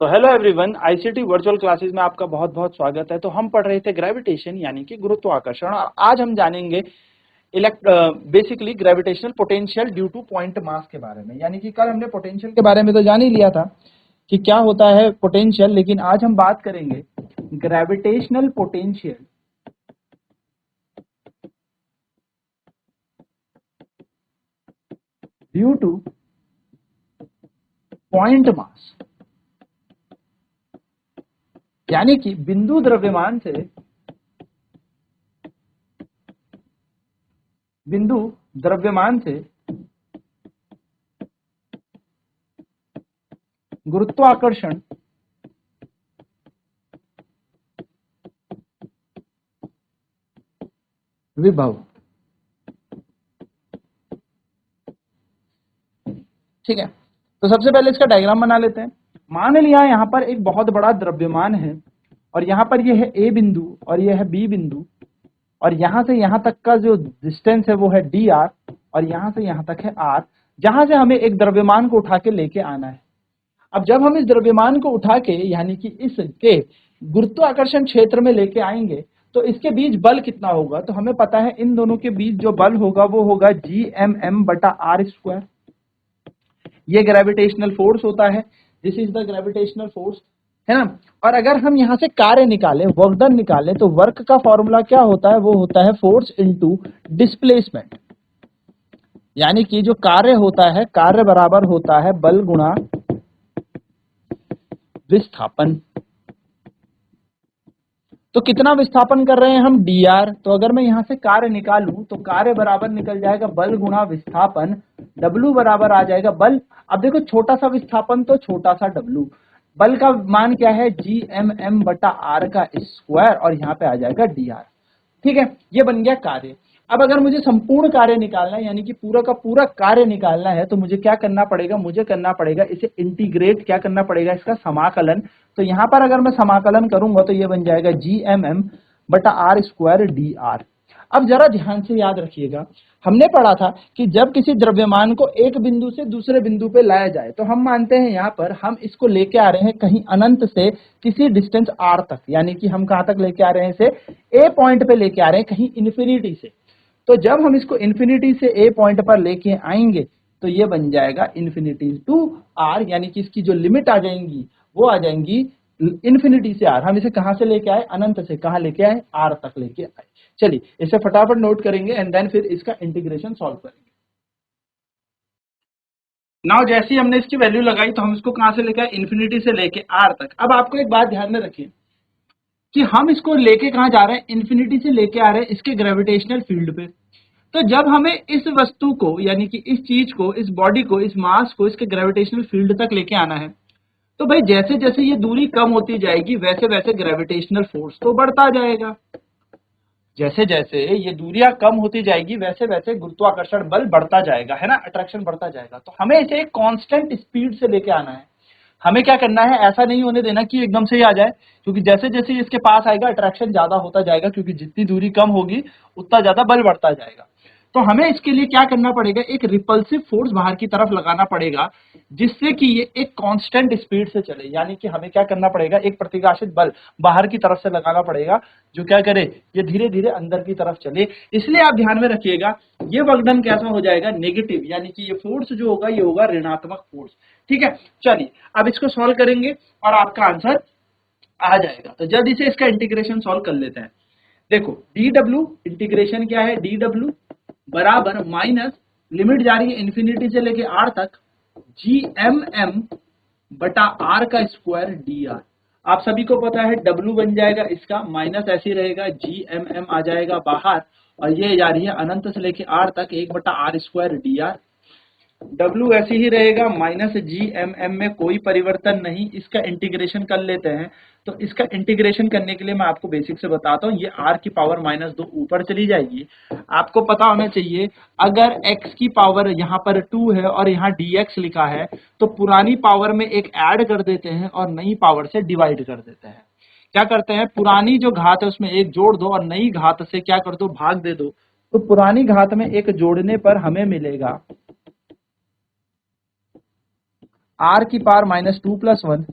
तो hello everyone, ICT virtual classes में आपका बहुत बहुत स्वागत है। तो हम पढ़ रहे थे ग्रेविटेशन यानी कि गुरुत्वाकर्षण, और आज हम जानेंगे basically gravitational potential due two point mass के बारे में। यानी कि कल हमने पोटेंशियल के बारे में तो जान ही लिया था कि क्या होता है पोटेंशियल, लेकिन आज हम बात करेंगे gravitational potential due two point mass. यानी कि बिंदु द्रव्यमान से गुरुत्वाकर्षण विभव। ठीक है, तो सबसे पहले इसका डायग्राम बना लेते हैं। मान लिया यहाँ पर एक बहुत बड़ा द्रव्यमान है और यहाँ पर यह है ए बिंदु और यह है बी बिंदु, और यहाँ से यहाँ तक का जो डिस्टेंस है वो है डी आर, और यहाँ से यहाँ तक है आर, जहां से हमें एक द्रव्यमान को उठा के लेके आना है। अब जब हम इस द्रव्यमान को उठा के यानी कि इसके गुरुत्वाकर्षण क्षेत्र में लेके आएंगे तो इसके बीच बल कितना होगा, तो हमें पता है इन दोनों के बीच जो बल होगा वो होगा GMM बटा आर स्क्वायर। ये ग्रेविटेशनल फोर्स होता है, this is the gravitational force, है ना। और अगर हम यहाँ से कार्य निकालें, वर्क डन निकालें, तो वर्क का फॉर्मूला क्या होता है, वो होता है फोर्स इनटू डिस्प्लेसमेंट। यानी कि जो कार्य होता है, कार्य बराबर होता है बल गुणा विस्थापन। तो कितना विस्थापन कर रहे हैं हम, dr। तो अगर मैं यहां से कार्य निकालूं तो कार्य बराबर निकल जाएगा बल गुणा विस्थापन, w बराबर आ जाएगा बल। अब देखो, छोटा सा विस्थापन तो छोटा सा w, बल का मान क्या है GMM बटा r का स्क्वायर, और यहाँ पे आ जाएगा dr। ठीक है, ये बन गया कार्य। अब अगर मुझे संपूर्ण कार्य निकालना है, यानी कि पूरा का पूरा कार्य निकालना है, तो मुझे क्या करना पड़ेगा, मुझे करना पड़ेगा इसे इंटीग्रेट, क्या करना पड़ेगा, इसका समाकलन। तो यहां पर अगर मैं समाकलन करूंगा तो ये बन जाएगा GMM बटा आर स्क्वायर dr। अब जरा ध्यान से याद रखिएगा, हमने पढ़ा था कि जब किसी द्रव्यमान को एक बिंदु से दूसरे बिंदु पे लाया जाए तो हम मानते हैं यहाँ पर हम इसको लेके आ रहे हैं कहीं अनंत से किसी डिस्टेंस r तक। यानी कि हम कहां तक लेके आ रहे हैं, इसे a पॉइंट पे लेके आ रहे हैं कहीं इन्फिनिटी से। तो जब हम इसको इन्फिनिटी से a पॉइंट पर लेके आएंगे तो ये बन जाएगा इन्फिनिटी टू r, यानी कि इसकी जो लिमिट आ जाएंगी वो आ जाएंगी इन्फिनिटी से r। हम इसे कहां से लेके आए, अनंत से, कहां लेके आए, r तक लेके आए। चलिए इसे फटाफट नोट करेंगे एंड देन फिर इसका इंटीग्रेशन सॉल्व करेंगे। नाउ जैसे ही हमने इसकी वैल्यू लगाई तो हम इसको कहां से लेके आए, इन्फिनिटी से लेके r तक। अब आपको एक बात ध्यान में रखिए कि हम इसको लेके कहां जा रहे हैं, इन्फिनिटी से लेके आ रहे हैं इसके ग्रेविटेशनल फील्ड पे। तो जब हमें इस वस्तु को, यानी कि इस चीज को, इस बॉडी को, इस मास को इसके ग्रेविटेशनल फील्ड तक लेके आना है, तो भाई जैसे जैसे ये दूरी कम होती जाएगी वैसे वैसे ग्रेविटेशनल फोर्स तो बढ़ता जाएगा। जैसे जैसे ये दूरियां कम होती जाएगी वैसे वैसे गुरुत्वाकर्षण बल बढ़ता जाएगा, है ना, अट्रैक्शन बढ़ता जाएगा। तो हमें इसे एक कांस्टेंट स्पीड से लेके आना है। हमें क्या करना है, ऐसा नहीं होने देना कि एकदम से ही आ जाए, क्योंकि जैसे जैसे इसके पास आएगा अट्रैक्शन ज्यादा होता जाएगा, क्योंकि जितनी दूरी कम होगी उतना ज्यादा बल बढ़ता जाएगा। तो हमें इसके लिए क्या करना पड़ेगा, एक रिपल्सिव फोर्स बाहर की तरफ लगाना पड़ेगा जिससे कि ये एक कांस्टेंट स्पीड से चले। यानी कि हमें क्या करना पड़ेगा, एक प्रतिगाशित बल बाहर की तरफ से लगाना पड़ेगा जो क्या करे, ये धीरे धीरे अंदर की तरफ चले। इसलिए आप ध्यान में रखिएगा, ये वर्कडन कैसा हो जाएगा, नेगेटिव, यानी कि ये फोर्स जो होगा ये होगा ऋणात्मक फोर्स। ठीक है, चलिए अब इसको सॉल्व करेंगे और आपका आंसर आ जाएगा। तो जल्दी से इसका इंटीग्रेशन सॉल्व कर लेते हैं। देखो dw इंटीग्रेशन क्या है, dw बराबर माइनस, लिमिट जा रही है इन्फिनिटी से लेके r तक, GMM बटा r का स्क्वायर dr। आप सभी को पता है w बन जाएगा इसका, माइनस ऐसे ही रहेगा, GMM आ जाएगा बाहर, और ये जा रही है अनंत से लेके r तक 1 बटा आर स्क्वायर dr। W ऐसे ही रहेगा, माइनस GMM में कोई परिवर्तन नहीं। इसका इंटीग्रेशन कर लेते हैं। तो इसका इंटीग्रेशन करने के लिए मैं आपको बेसिक से बताता हूँ, ये r की पावर -2 ऊपर चली जाएगी। आपको पता होना चाहिए, अगर x की पावर यहाँ पर 2 है और यहाँ dx लिखा है तो पुरानी पावर में एक ऐड कर देते हैं और नई पावर से डिवाइड कर देते हैं। क्या करते हैं, पुरानी जो घात है उसमें एक जोड़ दो और नई घात से क्या कर दो, भाग दे दो। तो पुरानी घात में एक जोड़ने पर हमें मिलेगा r की पावर -2 + 1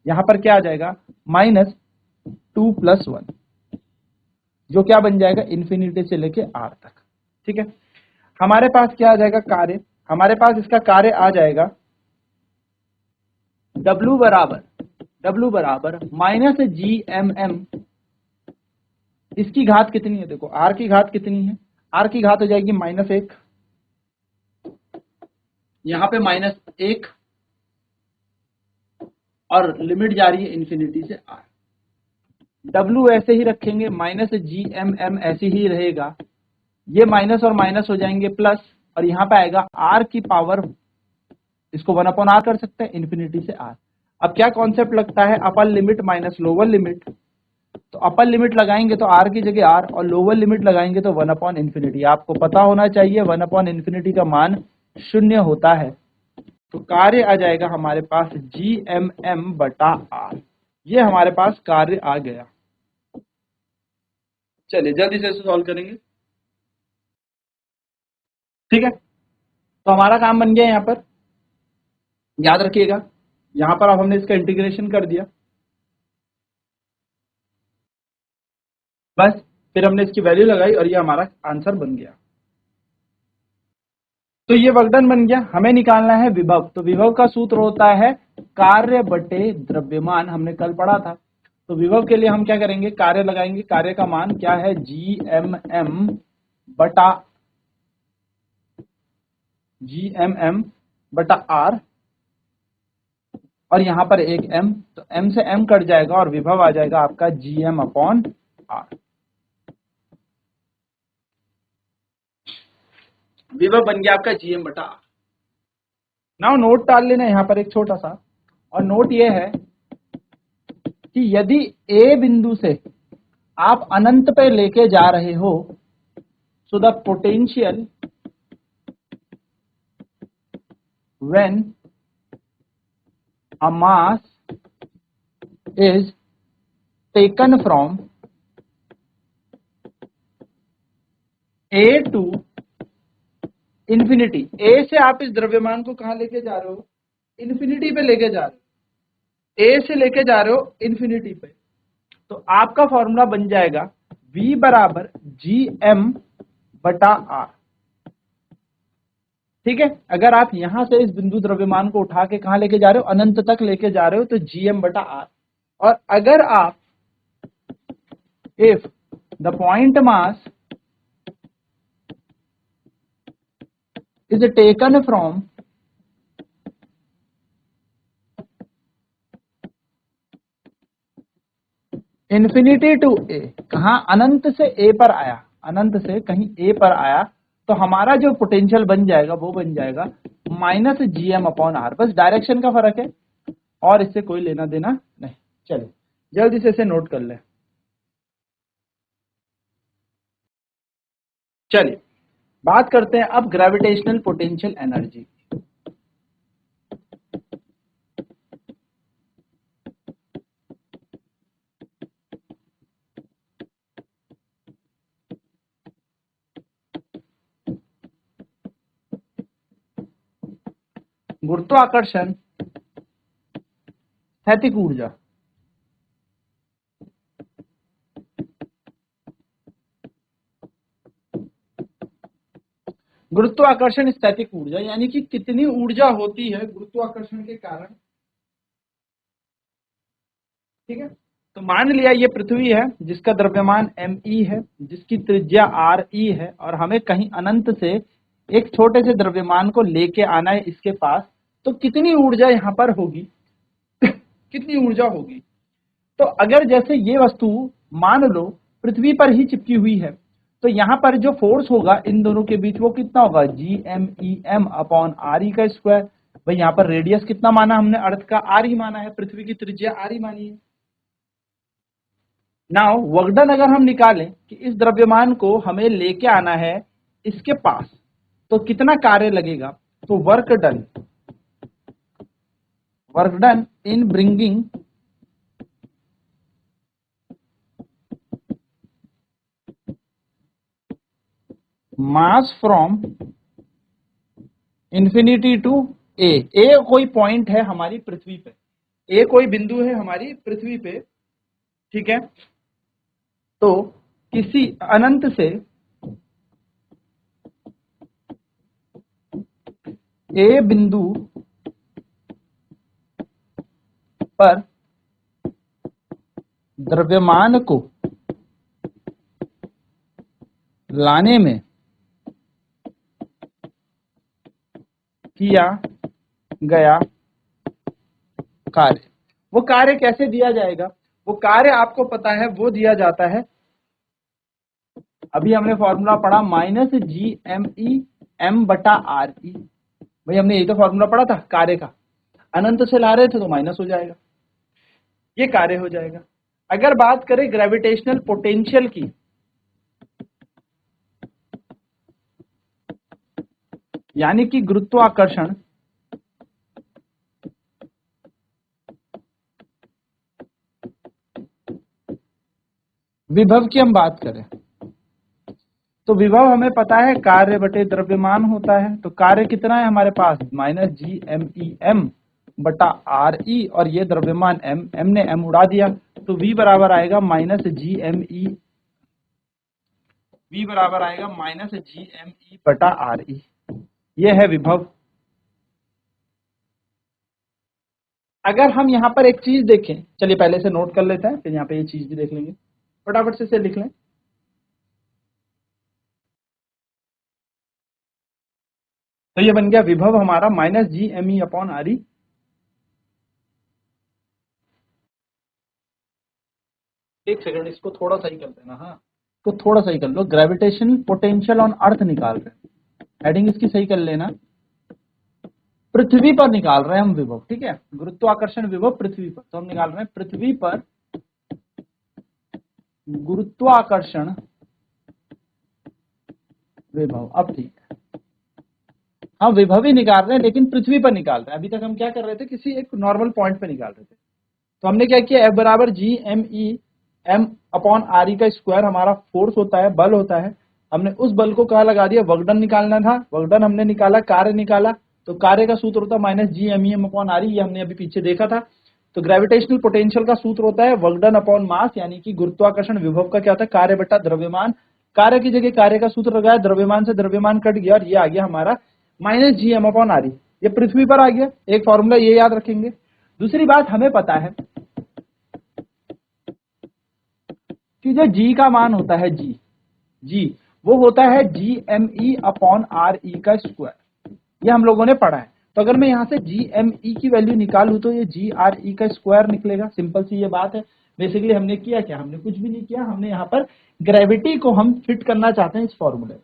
यहां पर क्या आ जाएगा -2 + 1, जो क्या बन जाएगा इन्फिनिटी से लेके r तक। ठीक है, हमारे पास क्या आ जाएगा कार्य, हमारे पास इसका कार्य आ जाएगा W बराबर -GMM, इसकी घात कितनी है, देखो r की घात कितनी है, r की घात हो जाएगी -1, यहां पे -1 और लिमिट जा रही है इन्फिनिटी से r। W ऐसे ही रखेंगे, -GMM ऐसे ही रहेगा, ये माइनस और माइनस हो जाएंगे प्लस, और यहाँ पे आएगा r की पावर, इसको 1/r कर सकते हैं, इन्फिनिटी से r। अब क्या कॉन्सेप्ट लगता है, upper limit minus lower limit, तो अपर लिमिट लगाएंगे तो r की जगह r, और लोअर लिमिट लगाएंगे तो 1/∞। आपको पता होना चाहिए 1/∞ का मान 0 होता है। तो कार्य आ जाएगा हमारे पास GMM/r, ये हमारे पास कार्य आ गया। चलिए जल्दी से इसे सॉल्व करेंगे। ठीक है, तो हमारा काम बन गया यहाँ पर, याद रखिएगा, यहां पर अब हमने इसका इंटीग्रेशन कर दिया, बस फिर हमने इसकी वैल्यू लगाई और ये हमारा आंसर बन गया। तो ये वर्कडन बन गया, हमें निकालना है विभव। तो विभव का सूत्र होता है कार्य बटे द्रव्यमान, हमने कल पढ़ा था। तो विभव के लिए हम क्या करेंगे, कार्य लगाएंगे, कार्य का मान क्या है GMM/r, और यहां पर एक m, तो m से m कट जाएगा और विभव आ जाएगा आपका GM/r। विभव बन गया आपका GM/r। नाउ नोट डाल लेना यहां पर एक छोटा सा, और नोट ये है कि यदि A बिंदु से आप अनंत पे लेके जा रहे हो, so the potential when a mass is taken from A to infinity, A से आप इस द्रव्यमान को कहां लेके जा रहे हो, इन्फिनिटी पे लेके जा रहे हो, A से लेके जा रहे हो इन्फिनिटी पे, तो आपका फॉर्मूला बन जाएगा V बराबर GM/r। ठीक है, अगर आप यहां से इस बिंदु द्रव्यमान को उठा के कहां लेके जा रहे हो, अनंत तक लेके जा रहे हो, तो GM/r। और अगर आप if the point mass is taken from infinity to A, कहा अनंत से ए पर आया, अनंत से कहीं ए पर आया, तो हमारा जो पोटेंशियल बन जाएगा वो बन जाएगा -GM/r। बस डायरेक्शन का फर्क है और इससे कोई लेना देना नहीं। चलिए जल्दी से इसे नोट कर ले। चलिए बात करते हैं अब ग्रेविटेशनल पोटेंशियल एनर्जी। गुरुत्वाकर्षण, स्थैतिक ऊर्जा, गुरुत्वाकर्षण स्थैतिक ऊर्जा यानी कि कितनी ऊर्जा होती है गुरुत्वाकर्षण के कारण। ठीक है, तो मान लिया ये पृथ्वी है जिसका द्रव्यमान me है, जिसकी त्रिज्या re है, और हमें कहीं अनंत से एक छोटे से द्रव्यमान को लेके आना है इसके पास, तो कितनी ऊर्जा यहाँ पर होगी कितनी ऊर्जा होगी। तो अगर जैसे ये वस्तु मान लो पृथ्वी पर ही चिपकी हुई है, तो यहाँ पर जो फोर्स होगा इन दोनों के बीच वो कितना होगा GMEM/re का स्क्वायर। भाई यहाँ पर रेडियस कितना माना हमने, अर्थ का r माना है, पृथ्वी की त्रिज्या r मानी है। नाउ वर्कडन अगर हम निकालें कि इस द्रव्यमान को हमें लेके आना है इसके पास, तो कितना कार्य लगेगा, तो work done in bringing mass from infinity to A कोई पॉइंट है हमारी पृथ्वी पे, ए कोई बिंदु है हमारी पृथ्वी पे, ठीक है, तो किसी अनंत से ए बिंदु पर द्रव्यमान को लाने में किया गया कार्य, वो कार्य कैसे दिया जाएगा, वो कार्य आपको पता है, वो दिया जाता है, अभी हमने फॉर्मूला पढ़ा -GME/m/RE। भाई हमने यही तो फॉर्मूला पढ़ा था कार्य का, अनंत से ला रहे थे तो माइनस हो जाएगा, ये कार्य हो जाएगा। अगर बात करें ग्रेविटेशनल पोटेंशियल की, यानी कि गुरुत्वाकर्षण विभव की हम बात करें, तो विभव हमें पता है कार्य बटे द्रव्यमान होता है, तो कार्य कितना है हमारे पास -GMEm/RE, और ये द्रव्यमान m, m ने m उड़ा दिया, तो v बराबर आएगा -GME/RE, ये है विभव। अगर हम यहाँ पर एक चीज देखें, चलिए पहले से नोट कर लेते हैं, फिर यहाँ पे ये चीज भी देख लेंगे, फटाफट से लिख लें। तो ये बन गया विभव हमारा -GME/RE। एक सेकंड, इसको थोड़ा सही कर देना, हाँ, तो थोड़ा सही कर लो, ग्रेविटेशन पोटेंशियल ऑन अर्थ निकाल रहे हैं, हेडिंग इसकी सही कर लेना, पृथ्वी पर निकाल रहे हैं हम विभव, ठीक है, गुरुत्वाकर्षण विभव पृथ्वी पर, तो हम निकाल रहे हैं पृथ्वी पर गुरुत्वाकर्षण विभव। अब ठीक है, हम विभव ही निकाल रहे हैं लेकिन पृथ्वी पर निकाल रहे हैं, अभी तक हम क्या कर रहे थे, किसी एक नॉर्मल पॉइंट पे निकाल रहे थे। तो हमने क्या किया, F बराबर GME/m/RE का स्क्वायर हमारा फोर्स होता है, बल होता है, हमने उस बल को कहाँ लगा दिया, वर्कडन निकालना था, वर्कडन हमने निकाला, कार्य निकाला, तो कार्य का सूत्र होता है -GME/RE, ये हमने अभी पीछे देखा था। तो ग्रेविटेशनल पोटेंशियल का सूत्र होता है वर्कडन अपॉन मास, यानी कि गुरुत्वाकर्षण विभव का क्या होता है, कार्य बटा द्रव्यमान, कार्य की जगह कार्य का सूत्र लगाया, द्रव्यमान से द्रव्यमान कट गया, और ये आ गया हमारा -GM/RE, ये पृथ्वी पर आ गया, एक फॉर्मूला ये याद रखेंगे। दूसरी बात हमें पता है कि जो g का मान होता है, g वो होता है GME/RE का स्क्वायर, ये हम लोगों ने पढ़ा है। तो अगर मैं यहाँ से GME की वैल्यू निकालूं तो ये GRE का स्क्वायर निकलेगा, सिंपल सी ये बात है। बेसिकली हमने किया क्या, हमने कुछ भी नहीं किया, हमने यहाँ पर ग्रेविटी को हम फिट करना चाहते हैं इस फॉर्मूले में।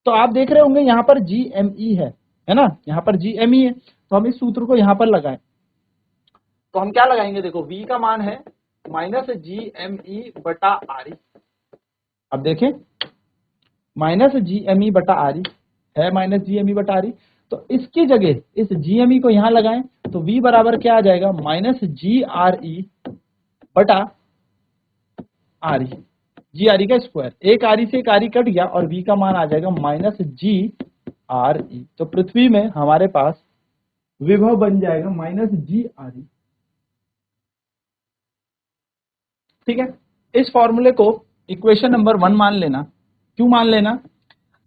तो आप देख रहे होंगे यहाँ पर GME है ना, यहाँ पर GME है, तो हम इस सूत्र को यहाँ पर लगाएं, तो हम क्या लगाएंगे, देखो v का मान है -GME/RE, अब देखें -GME/RE है, -GME/RE, तो इसकी जगह इस GME को यहां लगाएं, तो v बराबर क्या आ जाएगा, -GRE/RE, GRE का स्क्वायर, एक RE से एक RE कट गया और v का मान आ जाएगा -GRE, तो पृथ्वी में हमारे पास विभव बन जाएगा -GRE, ठीक है। इस फॉर्मूले को इक्वेशन नंबर 1 मान लेना। क्यों मान लेना,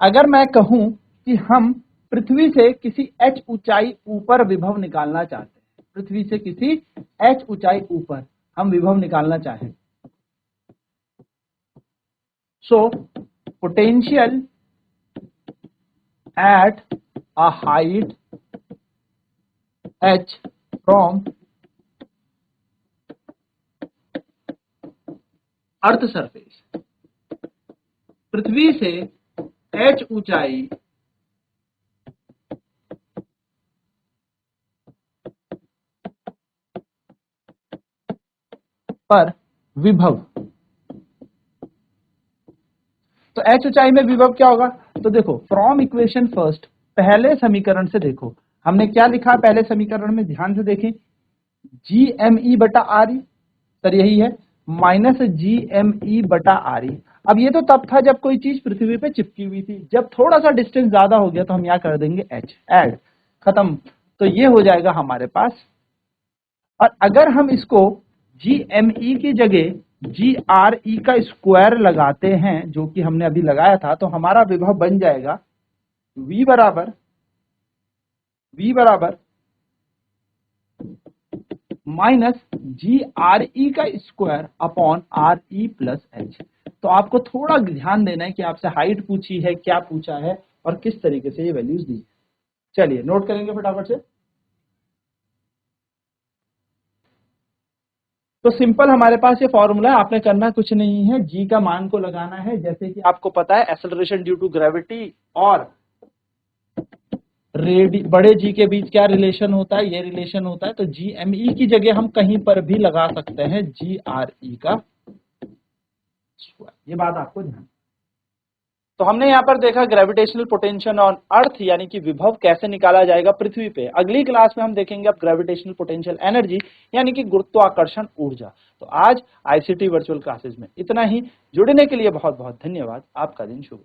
अगर मैं कहूं कि हम पृथ्वी से किसी h ऊंचाई ऊपर विभव निकालना चाहते हैं, पृथ्वी से किसी h ऊंचाई ऊपर हम विभव निकालना चाहें, so potential at a height h from earth surface, पृथ्वी से h ऊंचाई पर विभव, तो h ऊंचाई में विभव क्या होगा, तो देखो फ्रॉम इक्वेशन फर्स्ट, पहले समीकरण से देखो हमने क्या लिखा, पहले समीकरण में ध्यान से देखें, GME/RE, सर यही है, -GME/RE। अब ये तो तब था जब कोई चीज पृथ्वी पे चिपकी हुई थी, जब थोड़ा सा डिस्टेंस ज्यादा हो गया तो हम यहाँ कर देंगे h, ऐड, खत्म, तो ये हो जाएगा हमारे पास और अगर हम इसको GME की जगह GRE का स्क्वायर लगाते हैं, जो कि हमने अभी लगाया था, तो हमारा विभव बन जाएगा V बराबर माइनस GRE का square upon RE plus H। तो आपको थोड़ा ध्यान देना है कि आपसे हाइट पूछी है, क्या पूछा है और किस तरीके से ये वैल्यूज दी। चलिए नोट करेंगे फटाफट से। तो सिंपल हमारे पास ये फॉर्मूला है, आपने करना कुछ नहीं है, जी का मान को लगाना है। जैसे कि आपको पता है एक्सेलरेशन ड्यू टू ग्रेविटी और बड़े जी के बीच क्या रिलेशन होता है, ये रिलेशन होता है। तो GME की जगह हम कहीं पर भी लगा सकते हैं GRE का स्क्वायर, ये बात आपको ध्यान। तो हमने यहाँ पर देखा ग्रेविटेशनल पोटेंशियल ऑन अर्थ, यानी कि विभव कैसे निकाला जाएगा पृथ्वी पे। अगली क्लास में हम देखेंगे अब ग्रेविटेशनल पोटेंशियल एनर्जी, यानी कि गुरुत्वाकर्षण ऊर्जा। तो आज ICT वर्चुअल क्लासेस में इतना ही। जुड़ने के लिए बहुत बहुत धन्यवाद। आपका दिन शुभ।